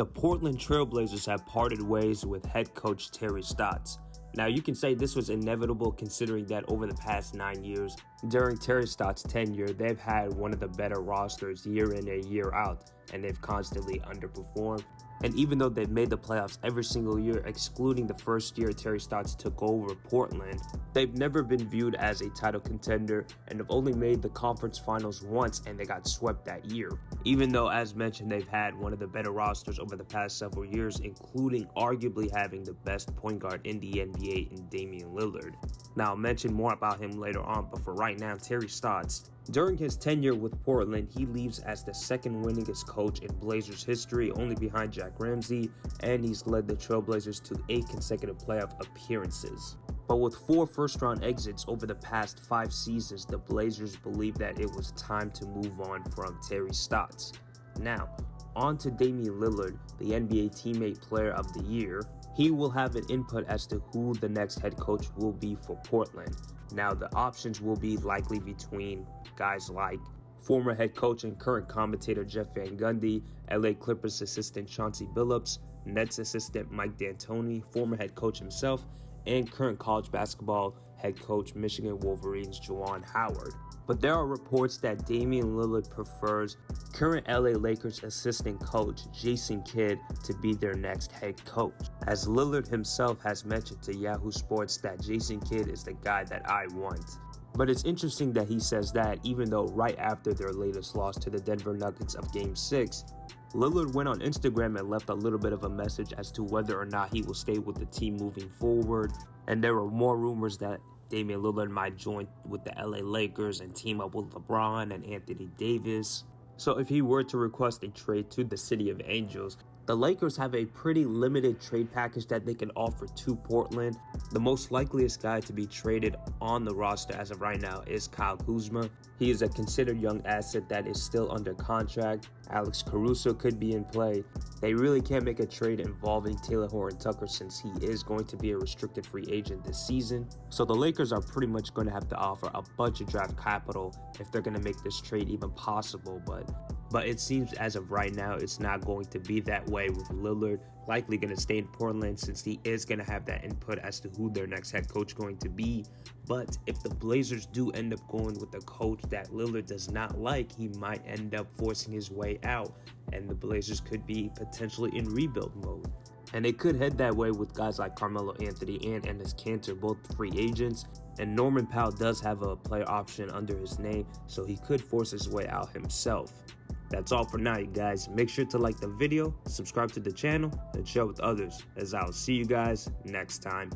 The Portland Trail Blazers have parted ways with head coach Terry Stotts. Now, you can say this was inevitable considering that over the past 9 years, during Terry Stotts' tenure, they've had one of the better rosters year in and year out, and they've constantly underperformed. And even though they've made the playoffs every single year, excluding the first year Terry Stotts took over Portland, they've never been viewed as a title contender and have only made the conference finals once, and they got swept that year. Even though, as mentioned, they've had one of the better rosters over the past several years, including arguably having the best point guard in the NBA in Damian Lillard. Now, I'll mention more about him later on, but for right now, Terry Stotts, during his tenure with Portland, he leaves as the second winningest coach in Blazers history, only behind Jack Ramsey, and he's led the Trailblazers to 8 consecutive playoff appearances. But with 4 first-round exits over the past 5 seasons, the Blazers believed that it was time to move on from Terry Stotts. Now, on to Damian Lillard, the NBA Teammate Player of the Year. He will have an input as to who the next head coach will be for Portland. Now, the options will be likely between guys like former head coach and current commentator Jeff Van Gundy, LA Clippers assistant Chauncey Billups, Nets assistant Mike D'Antoni, former head coach himself, and current college basketball head coach Michigan Wolverines Juwan Howard. But there are reports that Damian Lillard prefers current LA Lakers assistant coach Jason Kidd to be their next head coach, as Lillard himself has mentioned to Yahoo Sports that Jason Kidd is the guy that I want. But it's interesting that he says that even though right after their latest loss to the Denver Nuggets of Game 6, Lillard went on Instagram and left a little bit of a message as to whether or not he will stay with the team moving forward. And there were more rumors that Damian Lillard might join with the LA Lakers and team up with LeBron and Anthony Davis. So if he were to request a trade to the City of Angels, the Lakers have a pretty limited trade package that they can offer to Portland. The most likeliest guy to be traded on the roster as of right now is Kyle Kuzma. He is a considered young asset that is still under contract. Alex Caruso could be in play. They really can't make a trade involving Taylor Horton-Tucker since he is going to be a restricted free agent this season. So the Lakers are pretty much going to have to offer a bunch of draft capital if they're going to make this trade even possible. But it seems as of right now, it's not going to be that way, with Lillard likely going to stay in Portland since he is going to have that input as to who their next head coach going to be. But if the Blazers do end up going with a coach that Lillard does not like, he might end up forcing his way out, and the Blazers could be potentially in rebuild mode. And they could head that way with guys like Carmelo Anthony and Enes Kanter, both free agents. And Norman Powell does have a player option under his name, so he could force his way out himself. That's all for now, you guys. Make sure to like the video, subscribe to the channel, and share with others, as I'll see you guys next time.